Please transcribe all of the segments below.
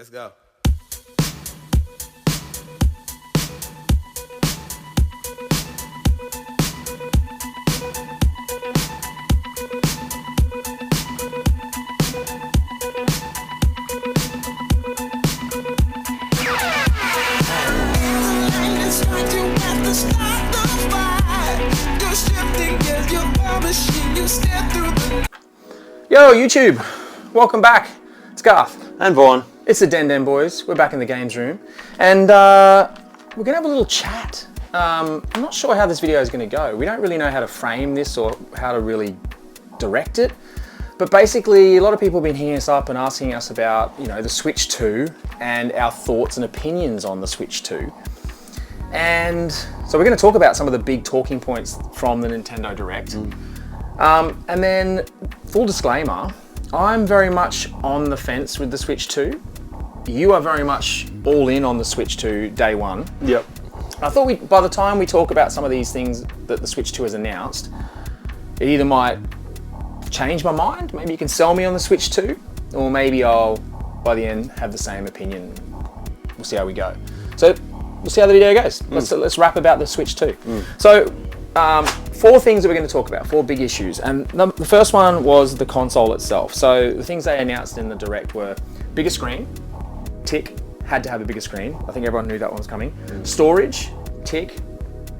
Let's go. Yo, YouTube! Welcome back. It's Garth. And Vaughn. It's the Den Den Boys. We're back in the games room. And we're going to have a little chat. I'm not sure how this video is going to go. We don't really know how to frame this or how to really direct it. But basically, a lot of people have been hitting us up and asking us about, you know, the Switch 2 and our thoughts and opinions on the Switch 2. And so we're going to talk about some of the big talking points from the Nintendo Direct. And then, full disclaimer, I'm very much on the fence with the Switch 2. You are very much all in on the Switch 2 day one. Yep. I thought by the time we talk about some of these things that the Switch 2 has announced, it either might change my mind, maybe you can sell me on the Switch 2, or maybe I'll, by the end, have the same opinion. We'll see how we go. So, we'll see how the video goes. Let's rap about the Switch 2. So, 4 things that we're going to talk about, 4 big issues. And the first one was the console itself. So the things they announced in the Direct were bigger screen, tick, had to have a bigger screen. I think everyone knew that one was coming. Storage, tick,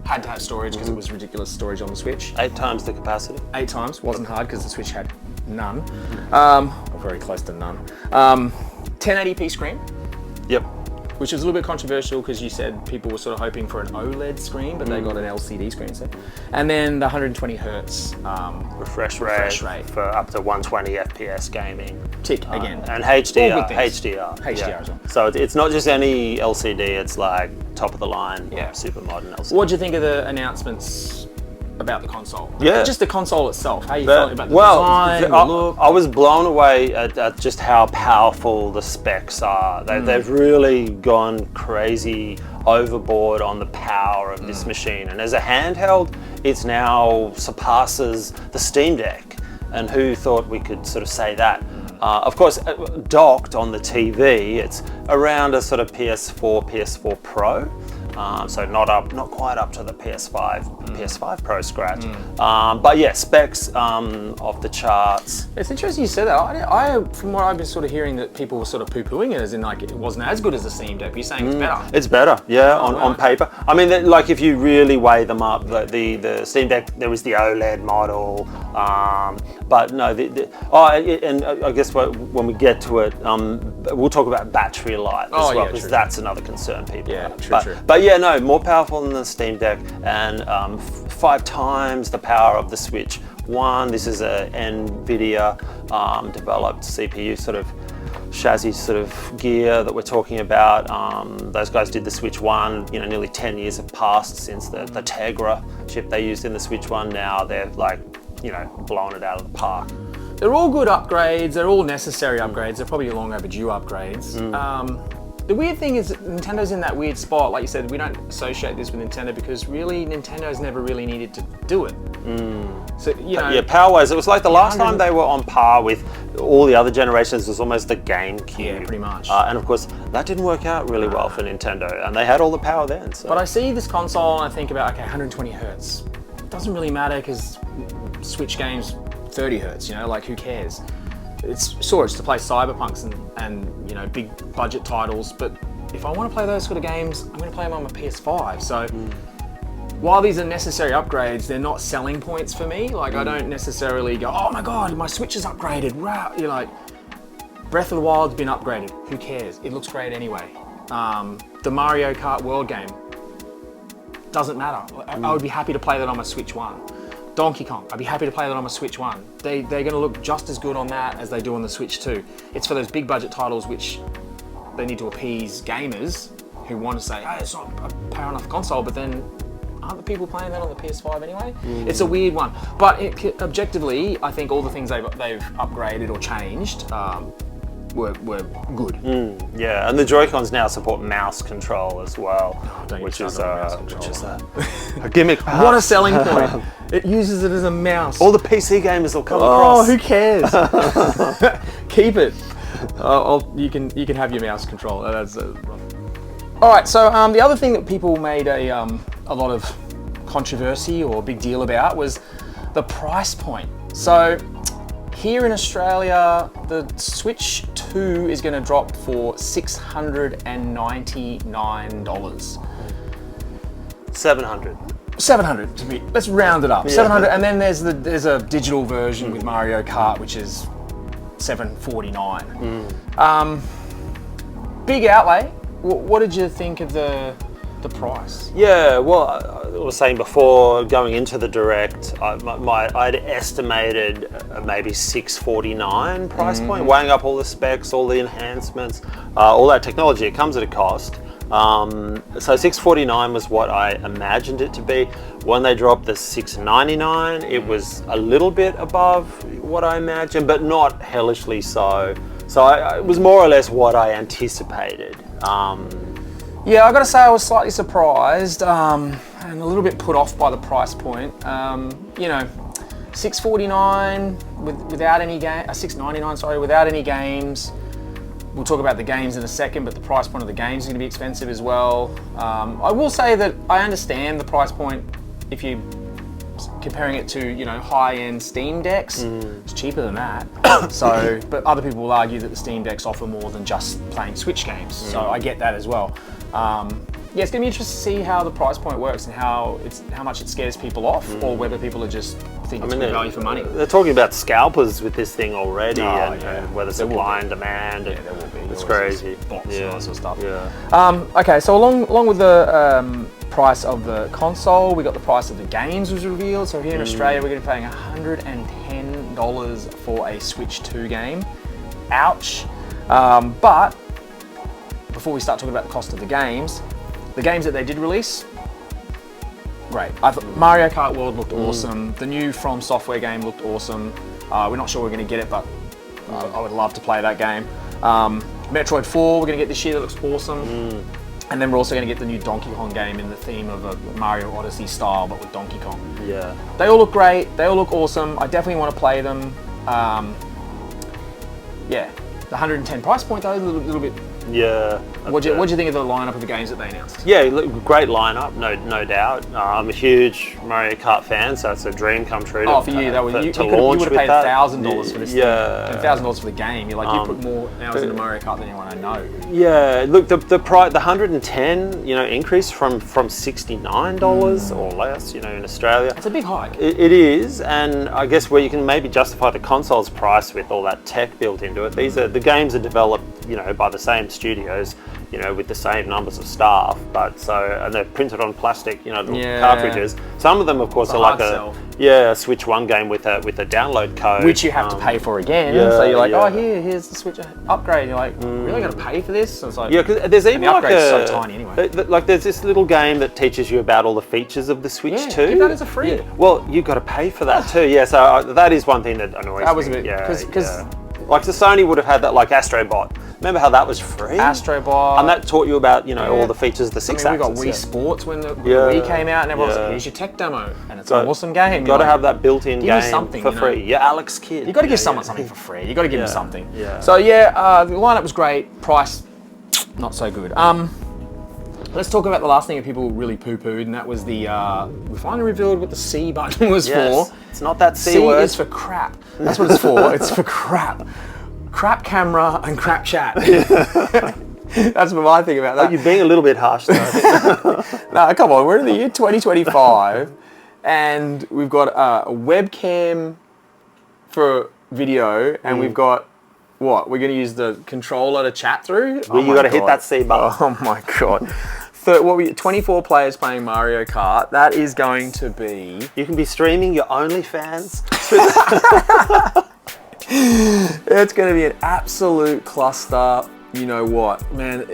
had to have storage because it was ridiculous storage on the Switch. 8 times the capacity. 8 times, wasn't hard because the Switch had none, or very close to none. 1080p screen. Yep. Which was a little bit controversial because you said people were sort of hoping for an OLED screen, but they got an LCD screen instead. And then the 120 hertz refresh rate for up to 120 FPS gaming. Tick again. And HDR. All good things. HDR as well. So it's not just any LCD, it's like top of the line, super modern LCD. What do you think of the announcements about the console? Yeah. Just the console itself. How you felt about the design, the look? I was blown away at just how powerful the specs are. They've really gone crazy overboard on the power of this machine. And as a handheld, it's now surpasses the Steam Deck. And who thought we could sort of say that? Of course, docked on the TV, it's around a sort of PS4 Pro. So not quite up to the PS5 Pro scratch. But yeah, specs off the charts. It's interesting you said that. I from what I've been sort of hearing, that people were sort of poo-pooing it, as in like it wasn't as good as the Steam Deck. You're saying it's better. It's better, yeah, on paper. I mean, like if you really weigh them up, the Steam Deck, there was the OLED model, but no, and I guess when we get to it, we'll talk about battery life as well, because that's another concern people have. True. But yeah, no, more powerful than the Steam Deck, and 5 times the power of the Switch 1. This is a NVIDIA developed CPU sort of chassis sort of gear that we're talking about. Those guys did the Switch 1, you know, nearly 10 years have passed since the Tegra chip they used in the Switch 1. Now they're like, you know, blowing it out of the park. They're all good upgrades, they're all necessary upgrades, they're probably long overdue upgrades. The weird thing is Nintendo's in that weird spot. Like you said, we don't associate this with Nintendo because really Nintendo's never really needed to do it. So, you know, yeah, power-wise, it was like the last time they were on par with all the other generations was almost the GameCube. Yeah, pretty much. And of course, that didn't work out really well for Nintendo, and they had all the power then. So. But I see this console and I think about, okay, 120 hertz. It doesn't really matter because Switch games 30 hertz, you know, like who cares? It's to play Cyberpunks and you know, big budget titles, but if I want to play those sort of games, I'm going to play them on my PS5. So while these are necessary upgrades, they're not selling points for me. Like I don't necessarily go, oh my god, my Switch is upgraded. Wow, you're like, Breath of the Wild's been upgraded. Who cares? It looks great anyway. The Mario Kart World game doesn't matter. I would be happy to play that on my Switch 1. Donkey Kong, I'd be happy to play that on my Switch 1. They're going to look just as good on that as they do on the Switch 2. It's for those big budget titles which they need to appease gamers who want to say, hey, it's not a power enough console, but then aren't the people playing that on the PS5 anyway? It's a weird one. But objectively, I think all the things they've upgraded or changed were good. Yeah, and the Joy-Cons now support mouse control as well, which is a gimmick. What a selling point! It uses it as a mouse. All the PC gamers will come Oh, across. who cares? Keep it. You can have your mouse control. That's all right. So the other thing that people made a lot of controversy or big deal about was the price point. So here in Australia, the Switch 2 is going to drop for $699. 700. 700 to be. Let's round it up. 700, and then there's a digital version with Mario Kart, which is $749. Big outlay. What did you think of the price? Yeah, well, I was saying before going into the direct, I'd estimated maybe $649 price point, weighing up all the specs, all the enhancements, all that technology. It comes at a cost. So $649 was what I imagined it to be. When they dropped the $699, it was a little bit above what I imagined, but not hellishly so. So it was more or less what I anticipated. Yeah, I got to say I was slightly surprised and a little bit put off by the price point. You know, $649 without any game, $699 sorry, without any games. We'll talk about the games in a second, but the price point of the games is going to be expensive as well. I will say that I understand the price point if you're comparing it to, you know, high-end Steam Decks. It's cheaper than that. So, but other people will argue that the Steam Decks offer more than just playing Switch games. So I get that as well. Yeah, it's going to be interesting to see how the price point works and how much it scares people off, or whether people are just thinking it's good value for money. They're talking about scalpers with this thing already, and whether There supply and demand. Yeah, there will be. It's crazy. Bots and all that sort of stuff. Yeah. Okay, so along with the price of the console, we got the price of the games was revealed. So here in Australia, we're going to be paying $110 for a Switch 2 game. Ouch. But before we start talking about the cost of the games that they did release, great. I thought Mario Kart World looked awesome. The new From Software game looked awesome. We're not sure we're going to get it, but I would love to play that game. Metroid 4 we're going to get this year, that looks awesome. And then we're also going to get the new Donkey Kong game in the theme of a Mario Odyssey style, but with Donkey Kong. Yeah. They all look great. They all look awesome. I definitely want to play them. Yeah, the 110 price point though, a little bit. Yeah. What do you think of the lineup of the games that they announced? Yeah, great lineup, no doubt. I'm a huge Mario Kart fan, so it's a dream come true. For you, that was you would have paid $1,000 for this. Yeah, thing. $1,000 for the game. You're like, you put more hours into Mario Kart than anyone I know. Yeah, look, the price, the 110, increase from $69 or less, in Australia. It's a big hike. It is, and I guess where you can maybe justify the console's price with all that tech built into it. The games are developed, by the same studios, with the same numbers of staff, and they're printed on plastic, little cartridges. Some of them, of course, are like a Switch 1 game with a download code, which you have to pay for again. So you're like, here's the Switch upgrade. You're like, really got to pay for this? So it's like, because there's even the upgrade's so tiny anyway. Like there's this little game that teaches you about all the features of the Switch 2. Give that as a free. Yeah. Well, you've got to pay for that too. Yeah, so that is one thing that annoys me. That was a bit because. Like, so Sony would have had that, like Astrobot. Remember how that was free? Astrobot. And that taught you about, all the features of the 6-axis. We got Wii Sports when the Wii came out, and everyone was like, here's your tech demo. And it's an awesome game. You've got to have that built-in game for free. Yeah, Alex Kidd. You've got to give someone something for free. You've got to give them something. Yeah. So, the lineup was great. Price, not so good. Let's talk about the last thing that people really poo-pooed, and that was we finally revealed what the C button was for. It's not that C word. C is for crap. That's what it's for. It's for crap. Crap camera and crap chat. That's what I think about that. You're being a little bit harsh though. No, come on. We're in the year 2025, and we've got a webcam for video, and we've got what? We're going to use the controller to chat through. You got to hit that C button. Oh my god. 24 players playing Mario Kart. That is going to be. You can be streaming your OnlyFans. It's going to be an absolute cluster. You know what, man?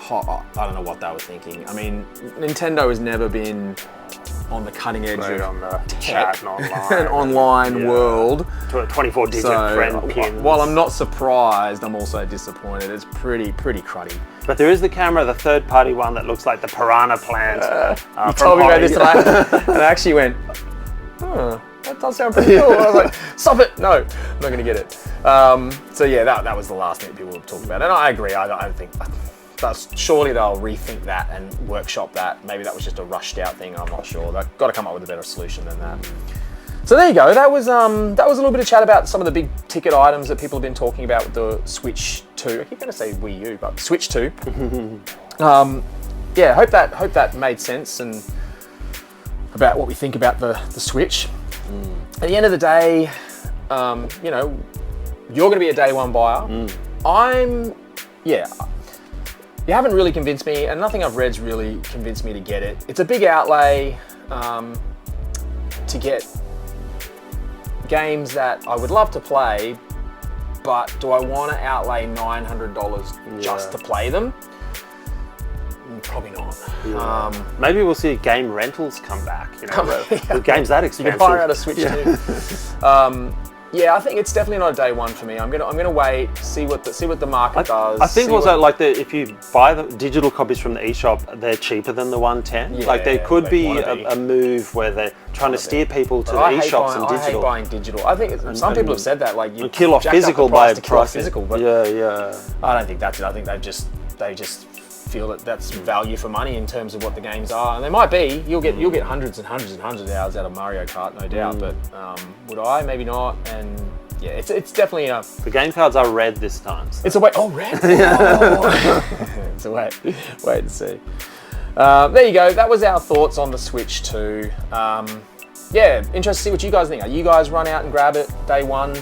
I don't know what they were thinking. I mean, Nintendo has never been on the cutting edge of on the tech chat and an online world. 24-digit friend pins. While I'm not surprised, I'm also disappointed. It's pretty cruddy. But there is the camera, the third-party one that looks like the piranha plant. You told me about this tonight, and I actually went, that does sound pretty cool. I was like, stop it, no, I'm not going to get it. So yeah, that was the last thing people talked about, and I agree. I think surely they'll rethink that and workshop that. Maybe that was just a rushed out thing. I'm not sure. They've got to come up with a better solution than that. So there you go. That was a little bit of chat about some of the big ticket items that people have been talking about with the Switch 2. I keep going to say Wii U, but Switch 2. Yeah, hope that made sense and about what we think about the Switch. At the end of the day, you know, you're going to be a day one buyer. You haven't really convinced me, and nothing I've read's really convinced me to get it. It's a big outlay to get games that I would love to play, but do I want to outlay $900 just to play them? Probably not. Yeah. Maybe we'll see game rentals come back. You know, the game's that expensive. You can hire out a Switch too. Yeah, I think it's definitely not a day one for me. I'm gonna wait, see what the market does. I think also like if you buy the digital copies from the eShop, they're cheaper than the 110. Yeah, like there could be a move where they're trying to steer people to the eShops and digital. I hate buying digital. I think some people have said that, like you kill off physical by price. Physical, but yeah. I don't think that's it. I think they just feel that that's value for money in terms of what the games are, and they might be. You'll get hundreds and hundreds and hundreds of hours out of Mario Kart, no doubt. But would I? Maybe not. And yeah, it's definitely a. The game cards are red this time. So. It's a wait. Oh, red. Oh. It's a wait and see. There you go. That was our thoughts on the Switch 2. Yeah, interested to see what you guys think. Are you guys run out and grab it day one?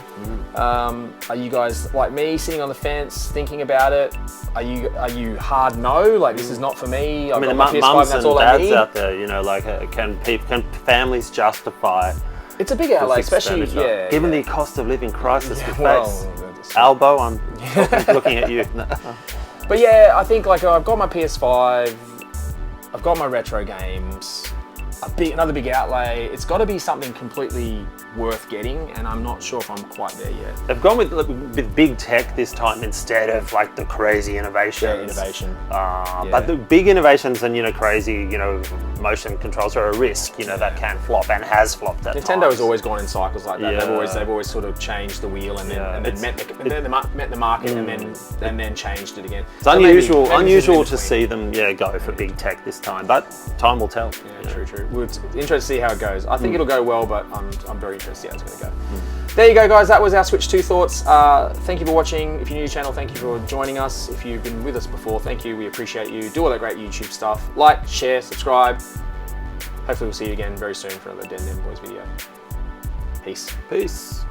Are you guys like me, sitting on the fence, thinking about it? Are you hard no? Like this is not for me. I mean, mums and dads out there, you know, like can families justify? It's a big outlay, especially given the cost of living crisis we face. Albo, I'm looking at you. But yeah, I think like I've got my PS5, I've got my retro games. Another big outlay. It's got to be something completely worth getting, and I'm not sure if I'm quite there yet. They've gone with big tech this time instead of like the crazy innovations. Yeah, innovation. But the big innovations and crazy motion controls are a risk. That can flop and has flopped at Nintendo times. has always gone in cycles like that. Yeah. They've always sort of changed the wheel and then met the market and then changed it again. It's unusual to see them go for big tech this time, but time will tell. Yeah, true. It's interesting to see how it goes. I think it'll go well, but I'm very interested to see how it's going to go. There you go, guys. That was our Switch 2 thoughts. Thank you for watching. If you're new to the channel, thank you for joining us. If you've been with us before, thank you. We appreciate you. Do all that great YouTube stuff. Like, share, subscribe. Hopefully we'll see you again very soon for another Den Den Boys video. Peace.